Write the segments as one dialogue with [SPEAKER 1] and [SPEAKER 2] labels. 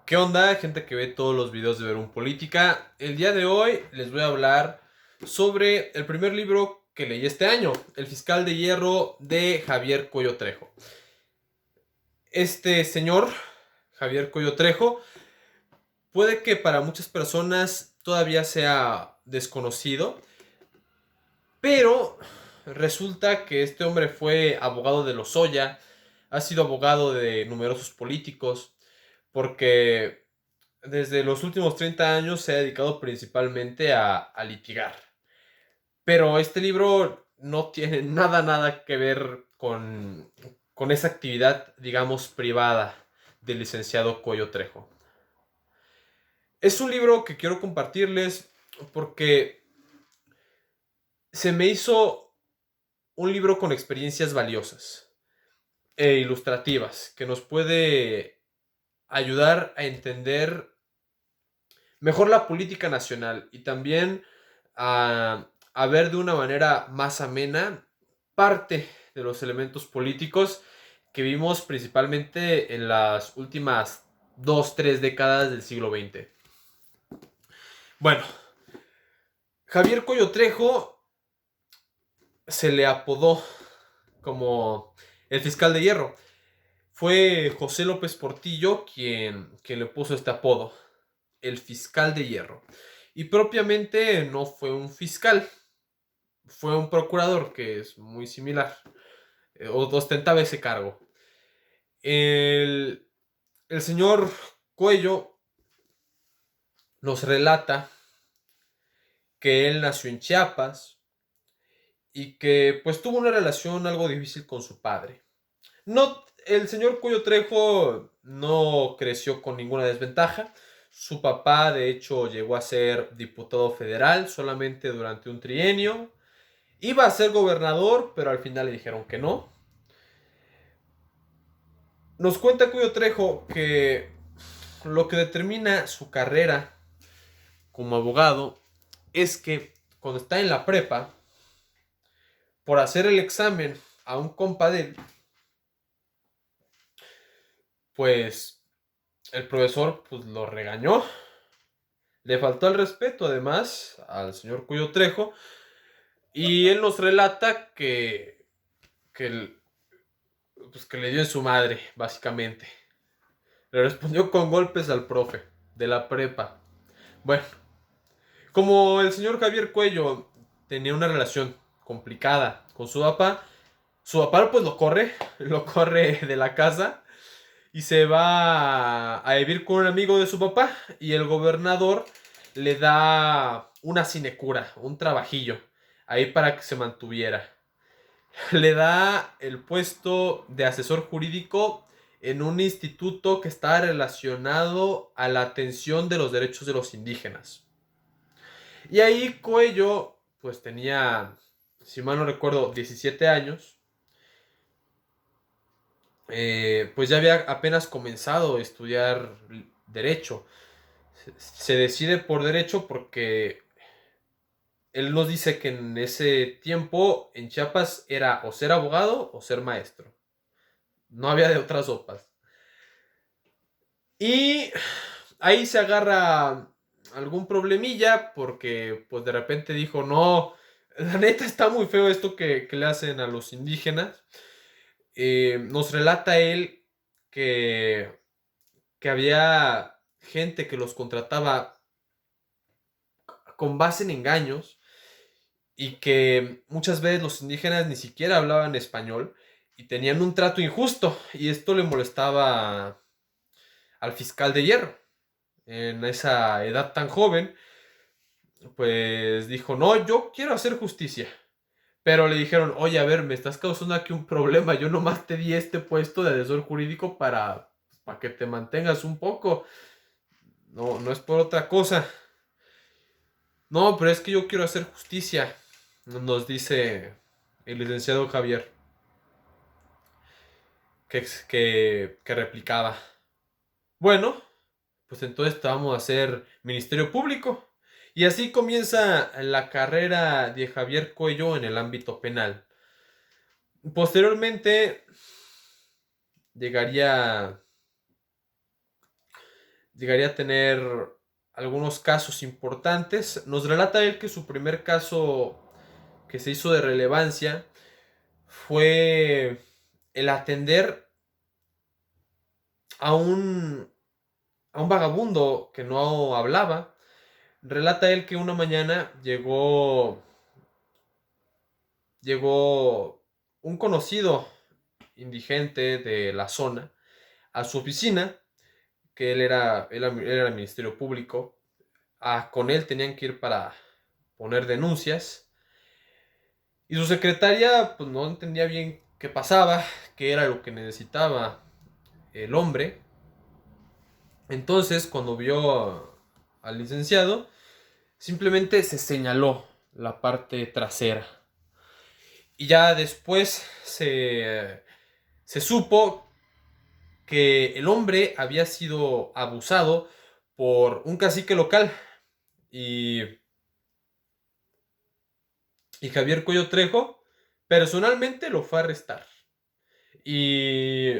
[SPEAKER 1] ¿Qué onda, gente que ve todos los videos de Verún Política? El día de hoy les voy a hablar sobre el primer libro que leí este año, El Fiscal de Hierro de Javier Cuello Trejo. Este señor, Javier Cuello Trejo, puede que para muchas personas todavía sea desconocido, pero resulta que este hombre fue abogado de Lozoya, ha sido abogado de numerosos políticos, porque desde los últimos 30 años se ha dedicado principalmente a litigar. Pero este libro no tiene nada que ver con esa actividad, digamos, privada del licenciado Cuello Trejo. Es un libro que quiero compartirles porque se me hizo un libro con experiencias valiosas e ilustrativas que nos puede ayudar a entender mejor la política nacional y también a ver de una manera más amena parte de los elementos políticos que vimos principalmente en las últimas 2, 3 décadas del siglo XX. Bueno, Javier Cuello Trejo se le apodó como el fiscal de hierro. Fue José López Portillo quien le puso este apodo, el fiscal de hierro. Y propiamente no fue un fiscal, fue un procurador, que es muy similar, ostentaba ese cargo. El, el señor Cuello nos relata que él nació en Chiapas y que pues tuvo una relación algo difícil con su padre. No, el señor Cuello Trejo no creció con ninguna desventaja. Su papá, de hecho, llegó a ser diputado federal solamente durante un trienio. Iba a ser gobernador, pero al final le dijeron que no. Nos cuenta Cuello Trejo que lo que determina su carrera como abogado es que cuando está en la prepa, por hacer el examen a un compa de él, pues el profesor pues, lo regañó. Le faltó el respeto además al señor Cuello Trejo y él nos relata que, pues, que le dio en su madre, básicamente. Le respondió con golpes al profe de la prepa. Bueno, como el señor Javier Cuello tenía una relación complicada con su papá pues lo corre de la casa y se va a vivir con un amigo de su papá y el gobernador le da una sinecura, un trabajillo, ahí para que se mantuviera. Le da el puesto de asesor jurídico en un instituto que está relacionado a la atención de los derechos de los indígenas. Y ahí Cuello, pues tenía, si mal no recuerdo, 17 años. Pues ya había apenas comenzado a estudiar derecho. Se decide por derecho porque él nos dice que en ese tiempo en Chiapas era o ser abogado o ser maestro. No había de otras sopas. Y ahí se agarra algún problemilla porque pues de repente dijo, no, la neta está muy feo esto que le hacen a los indígenas. Nos relata él que, que había gente que los contrataba con base en engaños y que muchas veces los indígenas ni siquiera hablaban español y tenían un trato injusto y esto le molestaba al fiscal de hierro en esa edad tan joven. Pues dijo, no, yo quiero hacer justicia. Pero le dijeron, oye, a ver, me estás causando aquí un problema. Yo nomás te di este puesto de asesor jurídico para que te mantengas un poco. No, no es por otra cosa. No, pero es que yo quiero hacer justicia, nos dice el licenciado Javier, que replicaba. Bueno, pues entonces te vamos a hacer Ministerio Público. Y así comienza la carrera de Javier Cuello en el ámbito penal. Posteriormente llegaría llegaría a tener algunos casos importantes. Nos relata él que su primer caso que se hizo de relevancia fue el atender a un vagabundo que no hablaba. Relata él que una mañana llegó un conocido indigente de la zona a su oficina, que él era el Ministerio Público. Con él tenían que ir para poner denuncias. Y su secretaria pues no entendía bien qué pasaba, qué era lo que necesitaba el hombre. Entonces, cuando vio al licenciado, simplemente se señaló la parte trasera. Y ya después se supo que el hombre había sido abusado por un cacique local. Y, y Javier Cuello Trejo personalmente lo fue a arrestar. Y,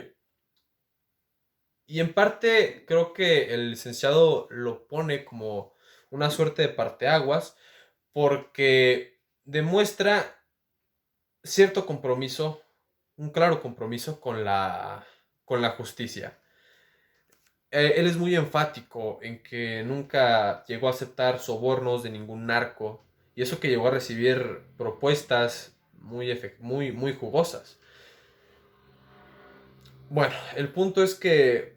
[SPEAKER 1] y en parte creo que el licenciado lo pone como una suerte de parteaguas porque demuestra cierto compromiso, un claro compromiso con la justicia. Él es muy enfático en que nunca llegó a aceptar sobornos de ningún narco, y eso que llegó a recibir propuestas muy jugosas. Bueno, el punto es que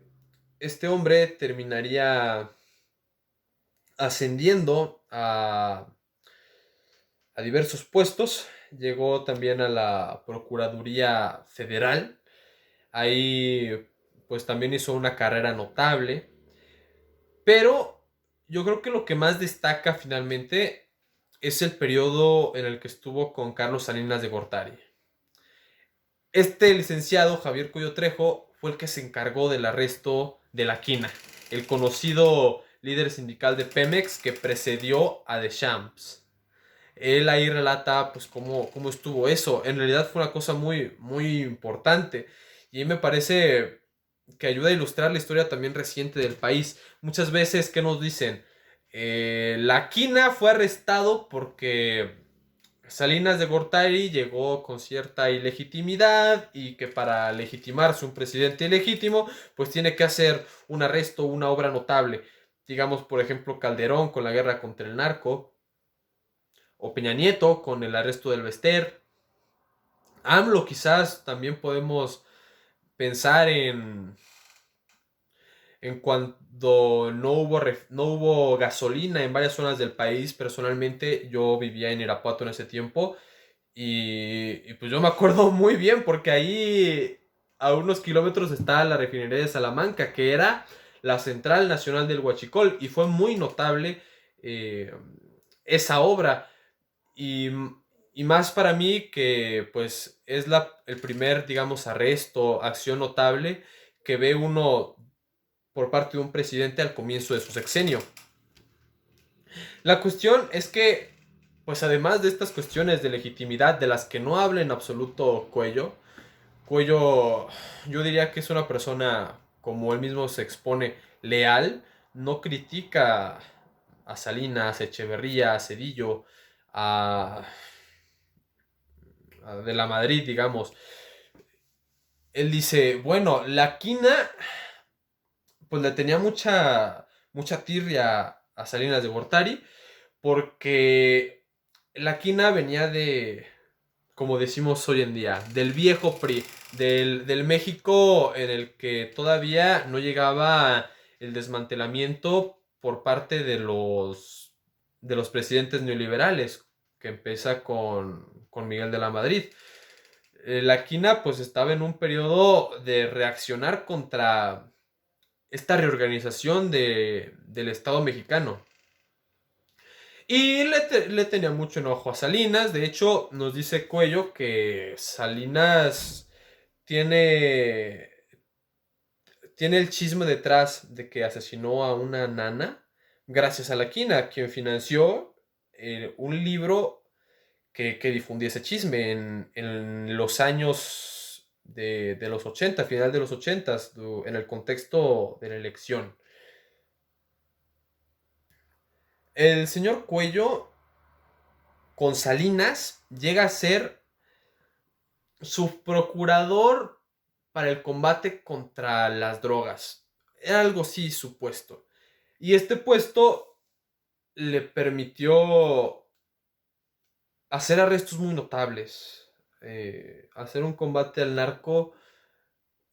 [SPEAKER 1] este hombre terminaría ascendiendo a diversos puestos. Llegó también a la Procuraduría Federal. Ahí pues también hizo una carrera notable. Pero yo creo que lo que más destaca finalmente es el periodo en el que estuvo con Carlos Salinas de Gortari. Este licenciado, Javier Cuello Trejo, fue el que se encargó del arresto de La Quina, el conocido líder sindical de Pemex que precedió a Deschamps. Él ahí relata pues cómo estuvo eso. En realidad fue una cosa muy importante. Y me parece que ayuda a ilustrar la historia también reciente del país. Muchas veces, ¿qué nos dicen? La Quina fue arrestado porque Salinas de Gortari llegó con cierta ilegitimidad y que para legitimarse un presidente ilegítimo, pues tiene que hacer un arresto, una obra notable. Digamos, por ejemplo, Calderón con la guerra contra el narco, o Peña Nieto con el arresto del Bester. AMLO quizás también podemos pensar en cuando no hubo gasolina en varias zonas del país. Personalmente yo vivía en Irapuato en ese tiempo y pues yo me acuerdo muy bien porque ahí a unos kilómetros está la refinería de Salamanca, que era la central nacional del Huachicol, y fue muy notable eh, esa obra. Y, y más para mí que pues es el primer, digamos, arresto, acción notable que ve uno por parte de un presidente al comienzo de su sexenio. La cuestión es que, pues además de estas cuestiones de legitimidad de las que no habla en absoluto Cuello yo diría que es una persona, como él mismo se expone, leal. No critica a Salinas, a Echeverría, a Cedillo, a de la Madrid, digamos. Él dice, bueno, la Quina, pues le tenía mucha tirria a Salinas de Gortari, porque la Quina venía como decimos hoy en día, del viejo PRI, del México en el que todavía no llegaba el desmantelamiento por parte de los presidentes neoliberales, que empieza con Miguel de la Madrid. La Quina pues estaba en un periodo de reaccionar contra esta reorganización del Estado mexicano. Y le tenía mucho enojo a Salinas. De hecho, nos dice Cuello que Salinas tiene, tiene el chisme detrás de que asesinó a una nana gracias a la Quina, quien financió un libro que difundía ese chisme en los años de los 80, final de los 80, en el contexto de la elección. El señor Cuello con Salinas llega a ser su procurador para el combate contra las drogas. Era algo así su puesto. Y este puesto le permitió hacer arrestos muy notables, hacer un combate al narco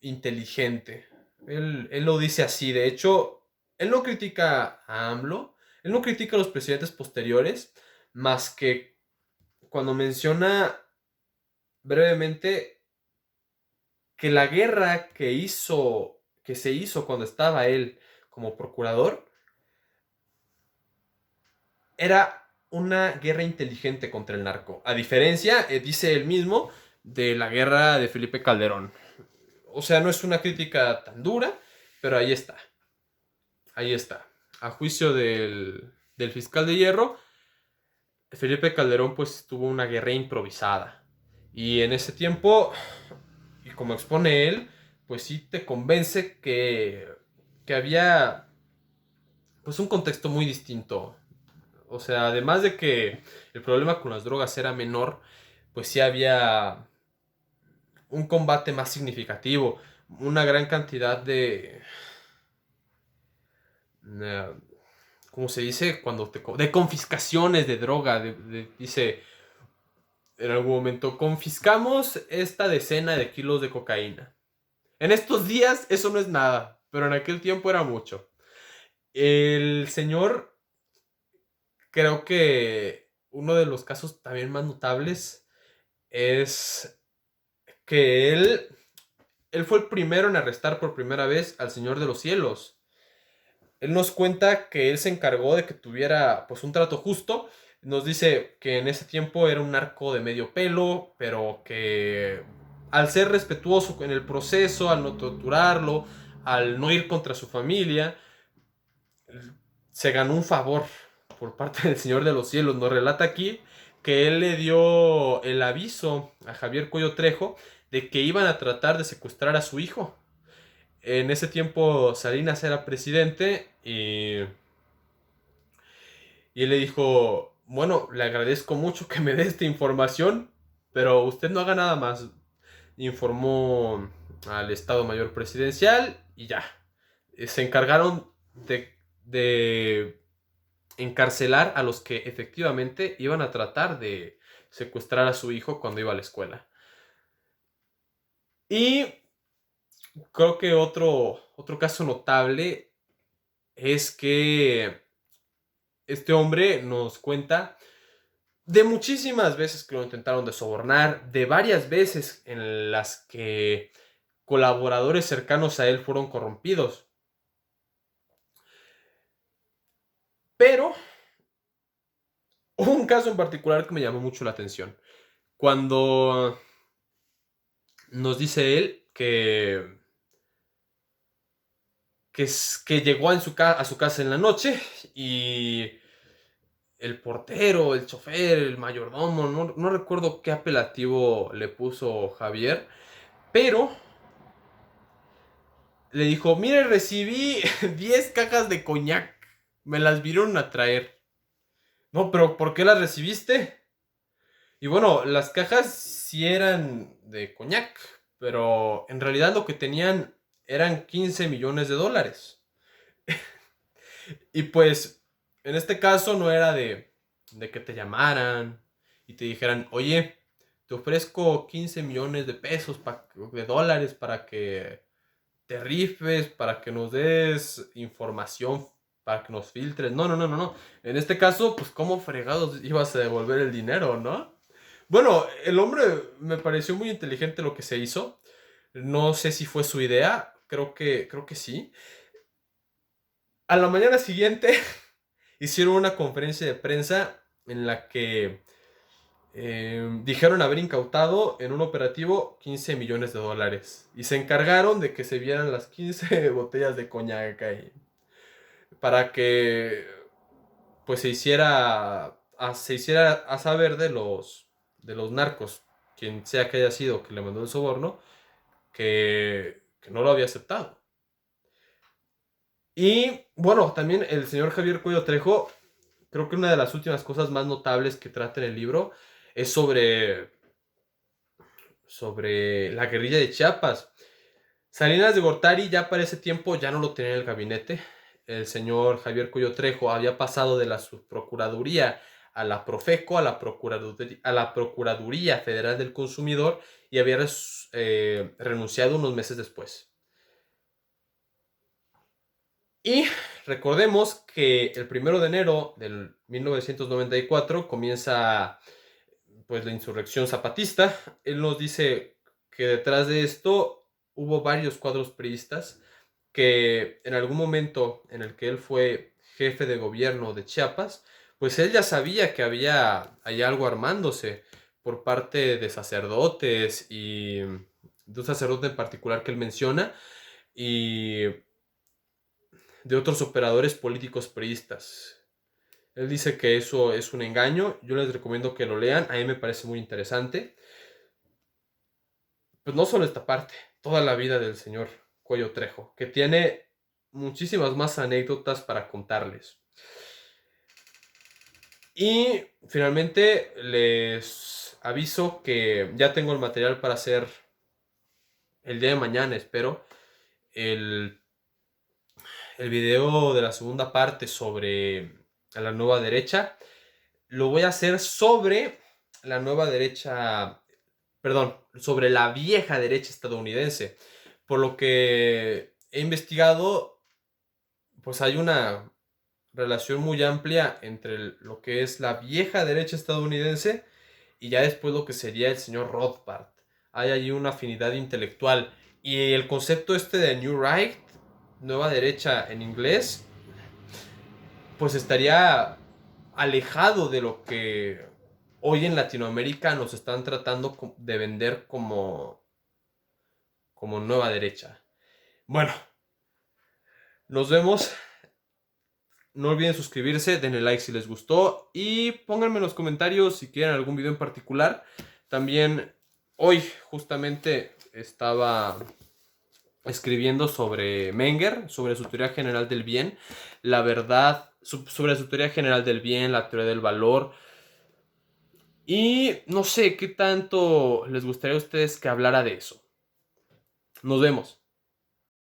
[SPEAKER 1] inteligente. Él lo dice así, de hecho, él no critica a AMLO, él no critica a los presidentes posteriores, más que cuando menciona brevemente que la guerra que se hizo cuando estaba él como procurador, era una guerra inteligente contra el narco. A diferencia, dice él mismo, de la guerra de Felipe Calderón. O sea, no es una crítica tan dura, pero ahí está. Ahí está. A juicio del fiscal de hierro, Felipe Calderón pues tuvo una guerra improvisada. Y en ese tiempo, y como expone él, pues sí te convence que había pues un contexto muy distinto. O sea, además de que el problema con las drogas era menor, pues sí había un combate más significativo, una gran cantidad eh, ¿cómo se dice? De confiscaciones de droga, dice en algún momento, confiscamos esta decena de kilos de cocaína. En estos días eso no es nada, pero en aquel tiempo era mucho. El señor, creo que uno de los casos también más notables es que él fue el primero en arrestar por primera vez al Señor de los Cielos. Él nos cuenta que él se encargó de que tuviera pues un trato justo. Nos dice que en ese tiempo era un narco de medio pelo, pero que al ser respetuoso en el proceso, al no torturarlo, al no ir contra su familia, se ganó un favor por parte del Señor de los Cielos. Nos relata aquí que él le dio el aviso a Javier Cuello Trejo de que iban a tratar de secuestrar a su hijo. En ese tiempo Salinas era presidente y él le dijo, bueno, le agradezco mucho que me dé esta información, pero usted no haga nada más. Informó al Estado Mayor Presidencial y ya. Se encargaron de encarcelar a los que efectivamente iban a tratar de secuestrar a su hijo cuando iba a la escuela. Y creo que otro caso notable es que este hombre nos cuenta de muchísimas veces que lo intentaron de sobornar, de varias veces en las que colaboradores cercanos a él fueron corrompidos. Pero hubo un caso en particular que me llamó mucho la atención. Cuando nos dice él que llegó a su casa en la noche y el portero, el chofer, el mayordomo, no recuerdo qué apelativo le puso Javier, pero le dijo, mire, recibí 10 cajas de coñac, me las vinieron a traer. No, pero ¿por qué las recibiste? Y bueno, las cajas sí eran de coñac, pero en realidad lo que tenían eran 15 millones de dólares. Y pues, en este caso no era de que te llamaran y te dijeran, oye, te ofrezco 15 millones de pesos, de dólares para que te rifes, para que nos des información, para que nos filtres. No, no, no, no, no. En este caso, pues, ¿cómo fregados ibas a devolver el dinero, no? Bueno, el hombre me pareció muy inteligente lo que se hizo. No sé si fue su idea, creo que sí. A la mañana siguiente hicieron una conferencia de prensa en la que dijeron haber incautado en un operativo 15 millones de dólares. Y se encargaron de que se vieran las 15 botellas de coñac ahí. Para que pues se hiciera a saber de los narcos, quien sea que haya sido que le mandó el soborno, que no lo había aceptado. Y bueno, también el señor Javier Cuello Trejo creo que una de las últimas cosas más notables que trata en el libro es sobre la guerrilla de Chiapas. Salinas de Gortari ya para ese tiempo ya no lo tenía en el gabinete. El señor Javier Cuello Trejo había pasado de la subprocuraduría a la Profeco, a la Procuraduría Federal del Consumidor, y había renunciado unos meses después. Y recordemos que el 1 de enero del 1994 comienza pues la insurrección zapatista. Él nos dice que detrás de esto hubo varios cuadros priistas que en algún momento en el que él fue jefe de gobierno de Chiapas, pues él ya sabía que hay algo armándose por parte de sacerdotes y de un sacerdote en particular que él menciona y de otros operadores políticos priistas. Él dice que eso es un engaño. Yo les recomiendo que lo lean. A mí me parece muy interesante. Pues no solo esta parte, toda la vida del señor Cuello Trejo, que tiene muchísimas más anécdotas para contarles. Y finalmente les aviso que ya tengo el material para hacer el día de mañana, espero, el video de la segunda parte sobre la nueva derecha. Lo voy a hacer sobre la nueva derecha, perdón, sobre la vieja derecha estadounidense. Por lo que he investigado, pues hay una relación muy amplia entre lo que es la vieja derecha estadounidense y ya después lo que sería el señor Rothbard. Hay allí una afinidad intelectual. Y el concepto este de New Right, nueva derecha en inglés, pues estaría alejado de lo que hoy en Latinoamérica nos están tratando de vender como nueva derecha. Bueno, nos vemos. No olviden suscribirse, denle like si les gustó y pónganme en los comentarios si quieren algún video en particular. También hoy justamente estaba escribiendo sobre Menger, sobre su teoría general del bien, la verdad, sobre su teoría general del bien, la teoría del valor. Y no sé qué tanto les gustaría a ustedes que hablara de eso. Nos vemos.